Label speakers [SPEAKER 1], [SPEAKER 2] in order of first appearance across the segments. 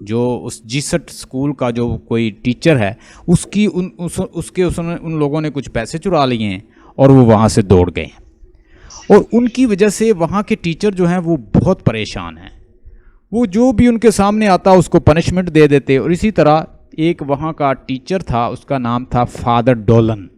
[SPEAKER 1] जो उस जीसट स्कूल का जो कोई टीचर है, उसकी उसने उन लोगों ने कुछ पैसे चुरा लिए हैं और वो वहाँ से दौड़ गए। और उनकी वजह से वहाँ के टीचर जो हैं वो बहुत परेशान हैं। वो जो भी उनके सामने आता उसको पनिशमेंट दे देते। और इसी तरह एक वहाँ का टीचर था, उसका नाम था फादर डोलन।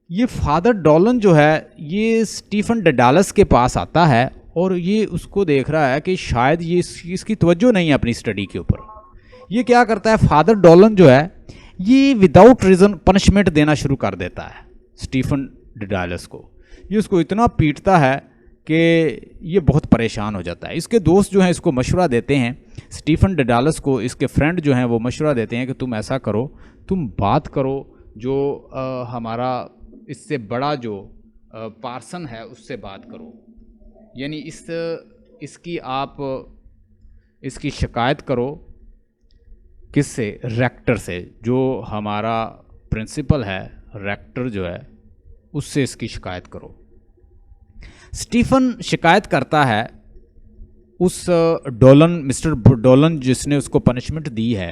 [SPEAKER 1] ये फादर डोलन जो है ये स्टीफन डेडालस के पास आता है और ये उसको देख रहा है कि शायद ये इसकी तवज्जो नहीं है अपनी स्टडी के ऊपर। ये क्या करता है, फादर डोलन जो है ये विदाउट रीज़न पनिशमेंट देना शुरू कर देता है स्टीफन डेडालस को। ये उसको इतना पीटता है कि ये बहुत परेशान हो जाता है। इसके दोस्त जो हैं इसको मशवरा देते हैं, स्टीफन डेडालस को इसके फ्रेंड जो हैं वो मशवरा देते हैं कि तुम ऐसा करो, तुम बात करो जो हमारा इससे बड़ा जो पार्सन है उससे बात करो, यानी इसकी शिकायत करो। किससे? रेक्टर से। जो हमारा प्रिंसिपल है, रेक्टर जो है, उससे इसकी शिकायत करो। स्टीफन शिकायत करता है उस डोलन, मिस्टर डोलन जिसने उसको पनिशमेंट दी है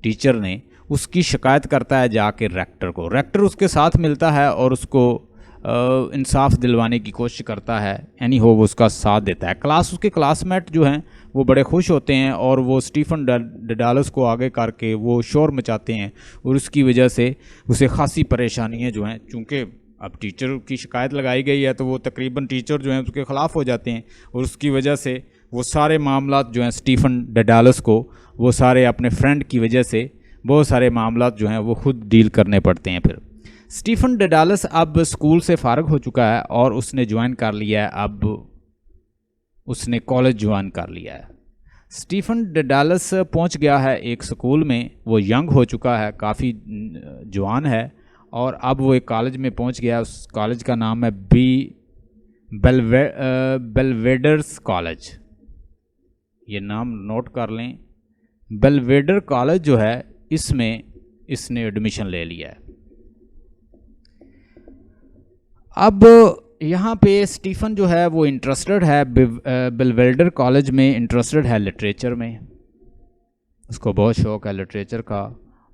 [SPEAKER 1] टीचर ने, उसकी शिकायत करता है जाके रेक्टर को। रेक्टर उसके साथ मिलता है और उसको इंसाफ दिलवाने की कोशिश करता है। एनी हो वो उसका साथ देता है। उसके क्लासमेट जो हैं वो बड़े खुश होते हैं और वो स्टीफन डेडालस को आगे करके वो शोर मचाते हैं और उसकी वजह से उसे खासी परेशानियाँ जो हैं, चूँकि अब टीचर की शिकायत लगाई गई है तो वो तकरीबन टीचर जो हैं उसके ख़िलाफ़ हो जाते हैं और उसकी वजह से वो सारे मामलात जो हैं स्टीफन डेडालस को, वो सारे अपने फ्रेंड की वजह से बहुत सारे मामलात जो हैं वो खुद डील करने पड़ते हैं। फिर स्टीफन डेडालस अब स्कूल से फ़ारिग हो चुका है और उसने ज्वाइन कर लिया है, अब उसने कॉलेज ज्वाइन कर लिया है। स्टीफन डेडालस पहुंच गया है एक स्कूल में। वो यंग हो चुका है, काफ़ी जवान है और अब वो एक कॉलेज में पहुंच गया। उस कॉलेज का नाम है बेलवेडर्स कॉलेज। ये नाम नोट कर लें, बेलवेडर कॉलेज जो है इसमें इसने एडमिशन ले लिया है। अब यहाँ पे स्टीफन जो है वो इंटरेस्टेड है, बेलवेडर कॉलेज में इंटरेस्टेड है लिटरेचर में, उसको बहुत शौक़ है लिटरेचर का।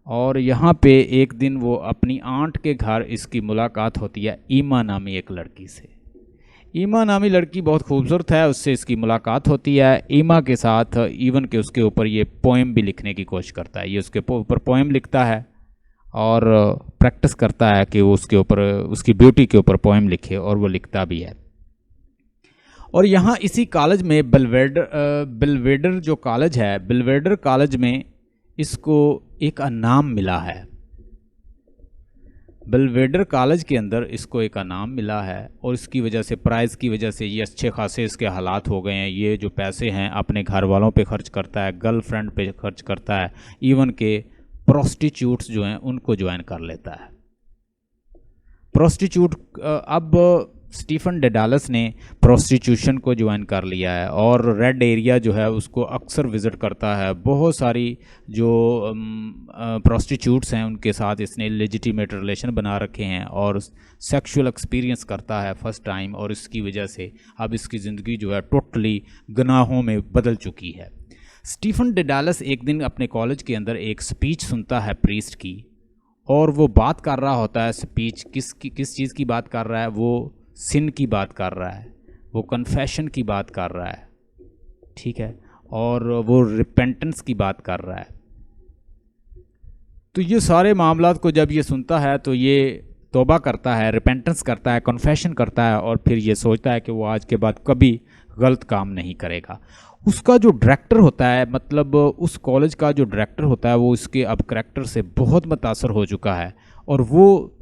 [SPEAKER 1] और यहाँ पे एक दिन वो अपनी आंट के घर इसकी मुलाकात होती है ईमा नामी एक लड़की से। ईमा नामी लड़की बहुत खूबसूरत है, उससे इसकी मुलाकात होती है। ईमा के साथ इवन के उसके ऊपर ये पोएम भी लिखने की कोशिश करता है। ये उसके ऊपर पोएम लिखता है और प्रैक्टिस करता है कि वो उसके ऊपर, उसकी ब्यूटी के ऊपर पोएम लिखे, और वो लिखता भी है। और यहाँ इसी कॉलेज में बेलवेडर जो कॉलेज है, बेलवेडर कॉलेज में इसको एक इनाम मिला है। बेलवेडर कॉलेज के अंदर इसको एक इनाम मिला है और इसकी वजह से, प्राइज़ की वजह से ये अच्छे खासे इसके हालात हो गए हैं। ये जो पैसे हैं अपने घर वालों पे खर्च करता है, गर्लफ्रेंड पे खर्च करता है, इवन के प्रोस्टिट्यूट्स जो हैं उनको ज्वाइन कर लेता है। प्रोस्टिट्यूट, अब स्टीफन डेडालस ने प्रोस्टिट्यूशन को ज्वाइन कर लिया है और रेड एरिया जो है उसको अक्सर विज़िट करता है। बहुत सारी जो प्रोस्टिट्यूट्स हैं उनके साथ इसने लेजिटिमेट रिलेशन बना रखे हैं और सेक्सुअल एक्सपीरियंस करता है फर्स्ट टाइम, और इसकी वजह से अब इसकी ज़िंदगी जो है टोटली गुनाहों में बदल चुकी है। स्टीफन डेडालस एक दिन अपने कॉलेज के अंदर एक स्पीच सुनता है प्रीस्ट की, और वो बात कर रहा होता है। स्पीच किस चीज़ की बात कर रहा है? वो सिन की बात कर रहा है, वो कन्फेशन की बात कर रहा है, ठीक है, और वो रिपेंटेंस की बात कर रहा है। तो ये सारे मामलात को जब ये सुनता है तो ये तौबा करता है, रिपेंटेंस करता है, कन्फेशन करता है, और फिर ये सोचता है कि वो आज के बाद कभी गलत काम नहीं करेगा। उसका जो डायरेक्टर होता है, मतलब उस कॉलेज का जो डायरेक्टर होता है, वो इसके अब करैक्टर से बहुत मुतासर हो चुका है, और वो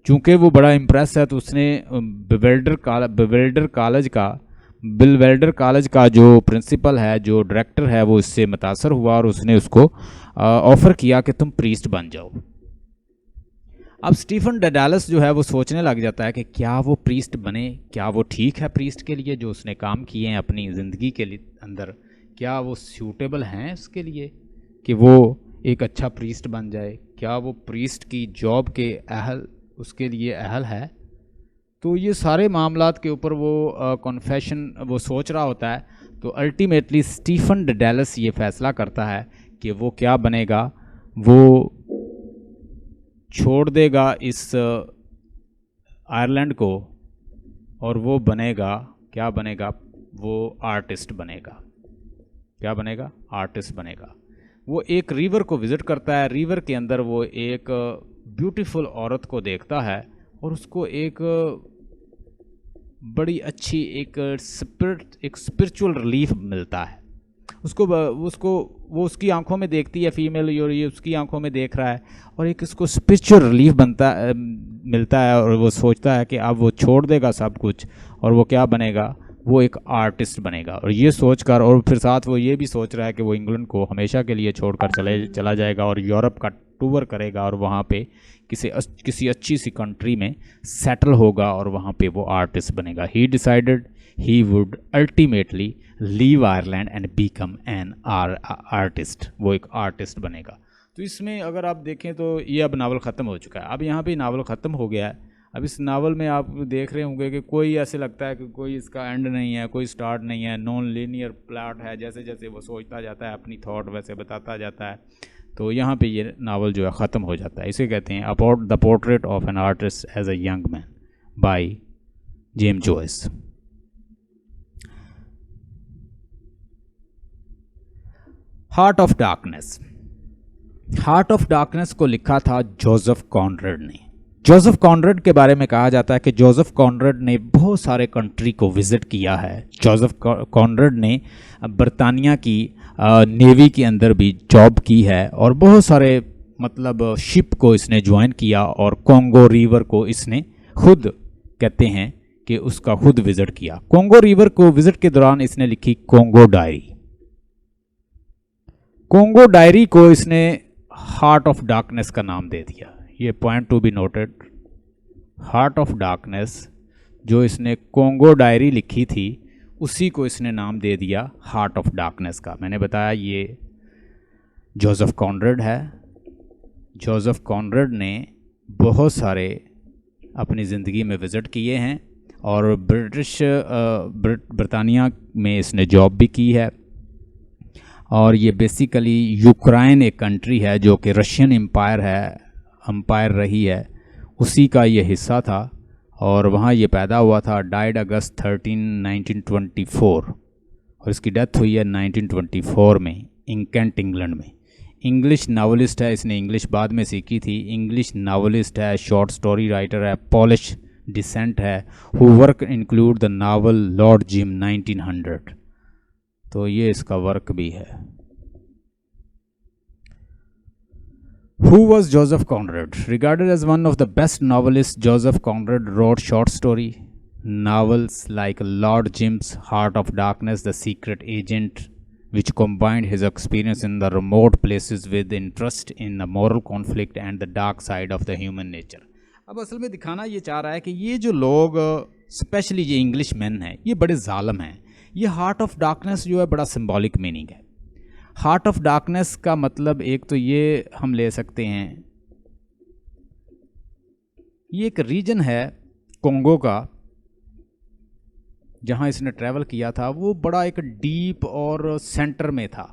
[SPEAKER 1] चूँकि वो बड़ा इम्प्रेस है तो उसने बेलवेडर कॉलेज का जो प्रिंसिपल है, जो डायरेक्टर है, वो इससे मुतासर हुआ और उसने उसको ऑफ़र किया कि तुम प्रीस्ट बन जाओ। अब स्टीफन डेडालस जो है वो सोचने लग जाता है कि क्या वो प्रीस्ट बने, क्या वो ठीक है प्रीस्ट के लिए, जो उसने काम किए हैं अपनी ज़िंदगी के लिए अंदर, क्या वो सूटेबल हैं उसके लिए कि वो एक अच्छा प्रीस्ट बन जाए? क्या वो प्रीस्ट की जॉब के उसके लिए अहल है? तो ये सारे मामलात के ऊपर वो कॉन्फेशन वो सोच रहा होता है। तो अल्टीमेटली स्टीफन डेडलस ये फैसला करता है कि वो क्या बनेगा, वो छोड़ देगा इस आयरलैंड को और वो बनेगा, क्या बनेगा, वो आर्टिस्ट बनेगा। क्या बनेगा? आर्टिस्ट बनेगा। वो एक रिवर को विज़िट करता है, रिवर के अंदर वो एक ब्यूटीफुल औरत को देखता है और उसको एक बड़ी अच्छी एक स्पिरिचुअल रिलीफ मिलता है। उसको वो उसकी आंखों में देखती है फीमेल, और ये उसकी आंखों में देख रहा है और एक इसको स्पिरिचुअल रिलीफ मिलता है और वो सोचता है कि अब वो छोड़ देगा सब कुछ और वो क्या बनेगा, वो एक आर्टिस्ट बनेगा। और ये सोचकर, और फिर साथ वो ये भी सोच रहा है कि वो इंग्लैंड को हमेशा के लिए छोड़कर चला जाएगा और यूरोप का टूर करेगा और वहाँ पे किसी अच्छी सी कंट्री में सेटल होगा और वहाँ पे वो आर्टिस्ट बनेगा। ही decided he would ultimately leave Ireland and become an artist. वो एक आर्टिस्ट बनेगा। तो इसमें अगर आप देखें तो ये अब नावल ख़त्म हो चुका है। अब यहाँ पे नावल ख़त्म हो गया है। अब इस नावल में आप देख रहे होंगे कि कोई ऐसे लगता है कि कोई इसका एंड नहीं है, कोई स्टार्ट नहीं है, नॉन लीनियर प्लॉट है। जैसे जैसे वो सोचता जाता है अपनी थॉट वैसे बताता जाता है। तो यहाँ पे ये नावल जो है ख़त्म हो जाता है। इसे कहते हैं about the portrait of an artist as a young man by James Joyce. Heart of darkness. Heart of darkness को लिखा था जोसेफ कॉनरेड ने। जोसेफ कॉनरेड के बारे में कहा जाता है कि जोसेफ कॉनरेड ने बहुत सारे कंट्री को विज़िट किया है। जोसेफ कॉनरेड ने बरतानिया की नेवी के अंदर भी जॉब की है और बहुत सारे मतलब शिप को इसने ज्वाइन किया और कॉन्गो रिवर को इसने खुद कहते हैं कि उसका खुद विज़िट किया। कॉन्गो रिवर को विज़िट के दौरान इसने लिखी कॉन्गो डायरी। कॉन्गो डायरी को इसने हार्ट ऑफ डार्कनेस का नाम दे दिया। ये point to be noted. Heart of darkness जो इसने कॉन्गो डायरी लिखी थी उसी को इसने नाम दे दिया हार्ट ऑफ डार्कनेस का। मैंने बताया ये जोसेफ कॉनरेड है। जोसेफ कॉनरेड ने बहुत सारे अपनी ज़िंदगी में विज़िट किए हैं और बरतानिया में इसने जॉब भी की है। और ये बेसिकली यूक्रेन एक कंट्री है जो कि रशियन एम्पायर रही है, उसी का ये हिस्सा था और वहाँ ये पैदा हुआ था। डाइड अगस्त 13, 1924 और इसकी डेथ हुई है 1924 में इंकेंट इंग्लैंड में। इंग्लिश नावलिस्ट है, इसने इंग्लिश बाद में सीखी थी। इंग्लिश नावलिस्ट है, शॉर्ट स्टोरी राइटर है, पॉलिश डिसेंट है। Who work include the novel Lord Jim 1900। तो ये इसका वर्क भी है। Who was Joseph Conrad? Regarded as one of the best novelists, Joseph Conrad wrote short story novels like Lord Jim's Heart of Darkness, The Secret Agent, which combined his experience in the remote places with interest in the moral conflict and the dark side of the human nature. अब असल में दिखाना ये चाह रहा है कि ये जो लोग स्पेशली ये इंग्लिश मैन हैं ये बड़े जालिम हैं। ये हार्ट ऑफ डार्कनेस जो है बड़ा सिंबॉलिक मीनिंग है। हार्ट ऑफ डार्कनेस का मतलब एक तो ये हम ले सकते हैं, ये एक रीजन है कॉन्गो का जहाँ इसने ट्रैवल किया था। वो बड़ा एक डीप और सेंटर में था।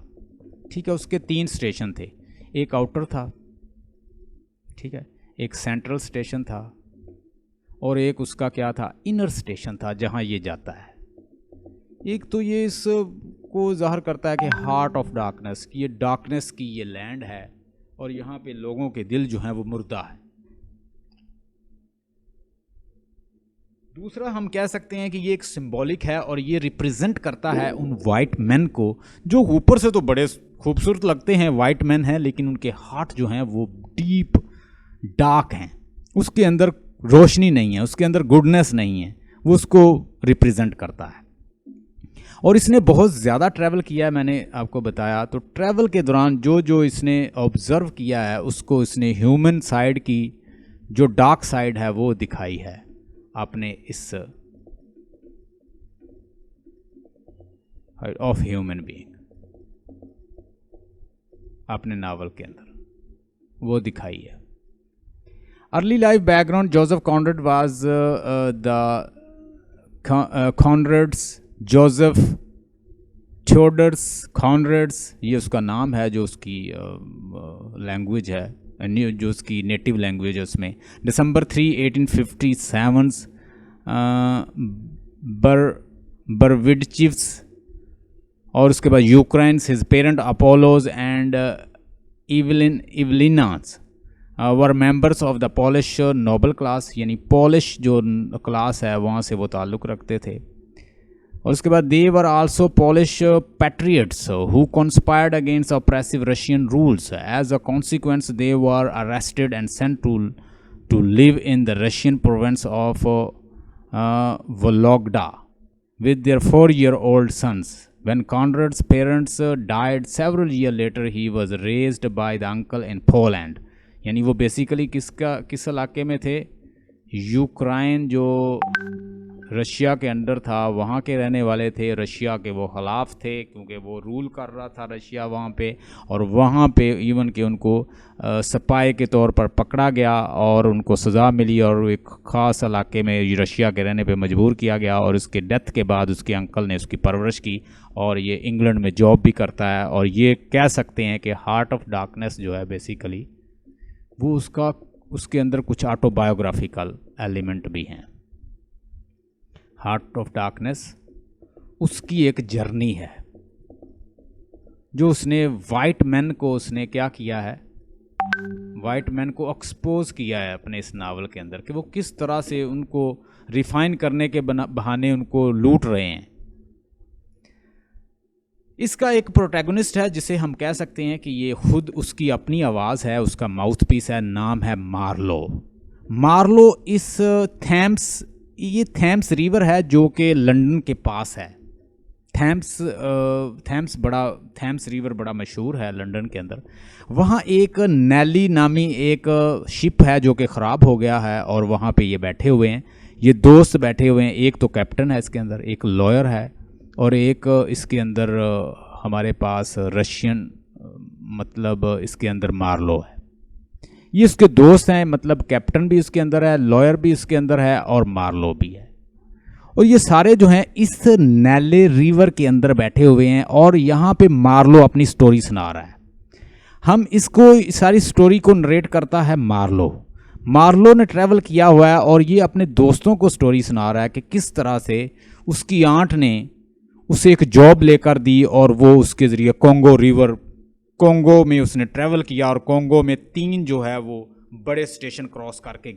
[SPEAKER 1] ठीक है, उसके 3 स्टेशन थे। एक आउटर था, ठीक है, एक सेंट्रल स्टेशन था और एक उसका क्या था, इनर स्टेशन था जहाँ ये जाता है। एक तो ये इस को ज़ाहिर करता है कि हार्ट ऑफ डार्कनेस की ये डार्कनेस की ये लैंड है और यहाँ पे लोगों के दिल जो हैं वो मुर्दा है। दूसरा हम कह सकते हैं कि ये एक सिंबॉलिक है और ये रिप्रेजेंट करता है उन वाइट मैन को जो ऊपर से तो बड़े खूबसूरत लगते हैं, वाइट मैन हैं, लेकिन उनके हार्ट जो हैं वो डीप डार्क हैं। उसके अंदर रोशनी नहीं है, उसके अंदर गुडनेस नहीं है, वो उसको रिप्रेजेंट करता है। और इसने बहुत ज़्यादा ट्रैवल किया है, मैंने आपको बताया। तो ट्रैवल के दौरान जो जो इसने ऑब्ज़र्व किया है उसको इसने ह्यूमन साइड की जो डार्क साइड है वो दिखाई है आपने इस ऑफ ह्यूमन बीइंग अपने नावल के अंदर वो दिखाई है। Early life background: Joseph Conrad was Conrad's Joseph Theodorus Conrad's, ये उसका नाम है, जो उसकी लैंग्वेज है, जो उसकी नेटिव लैंग्वेज है उसमें। December 3, 1857 बर्विडचिव्स, और उसके बाद Ukraine. His parent Apollo and Ewelina were members of the Polish noble class, यानी पॉलिश जो क्लास है वहाँ से वो ताल्लुक़ रखते थे। और उसके बाद they were also Polish patriots who conspired against oppressive Russian rules. As a consequence they were arrested and sent to live in the Russian province of Vologda with their 4-year-old sons. When Conrad's parents died several years later, he was raised by the uncle in Poland. यानी वो basically किस इलाके में थे? Ukraine जो Russia के under था वहाँ के रहने वाले थे। रशिया के वो खिलाफ थे क्योंकि वो रूल कर रहा था रशिया वहाँ पे, और वहाँ पे इवन के उनको सपाई के तौर पर पकड़ा गया और उनको सज़ा मिली और एक ख़ास इलाके में रशिया के रहने पे मजबूर किया गया। और उसके डेथ के बाद उसके अंकल ने उसकी परवरिश की और ये इंग्लैंड में जॉब भी करता है। और ये कह सकते हैं कि हार्ट ऑफ डार्कनेस जो है बेसिकली वो उसके अंदर कुछ ऑटोबायोग्राफिकल एलिमेंट भी हैं। हार्ट ऑफ डार्कनेस उसकी एक जर्नी है जो उसने वाइट मैन को उसने क्या किया है, वाइट मैन को एक्सपोज किया है अपने इस नावल के अंदर कि वो किस तरह से उनको रिफाइन करने के बहाने उनको लूट रहे हैं। इसका एक प्रोटैगनिस्ट है जिसे हम कह सकते हैं कि ये खुद उसकी अपनी आवाज़ है, उसका माउथ पीस है, नाम है मार्लो। मार्लो इस थैम्स रिवर है जो कि लंदन के पास है। थैम्स रिवर बड़ा मशहूर है लंदन के अंदर। वहाँ एक नेली नामी एक शिप है जो कि ख़राब हो गया है और वहाँ पे ये बैठे हुए हैं, ये दोस्त बैठे हुए हैं। एक तो कैप्टन है इसके अंदर, एक लॉयर है और एक इसके अंदर हमारे पास रशियन मतलब इसके अंदर मार्लो है। ये इसके दोस्त हैं, मतलब कैप्टन भी इसके अंदर है, लॉयर भी इसके अंदर है और मार्लो भी है। और ये सारे जो हैं इस नेले रिवर के अंदर बैठे हुए हैं और यहाँ पे मार्लो अपनी स्टोरी सुना रहा है। हम इसको सारी स्टोरी को नरेट करता है मार्लो ने ट्रैवल किया हुआ है और ये अपने दोस्तों को स्टोरी सुना रहा है कि किस तरह से उसकी आंट ने उसे एक जॉब लेकर दी और वो उसके ज़रिए कोंगो में उसने ट्रैवल किया और कोंगो में 3 जो है वो बड़े स्टेशन क्रॉस करके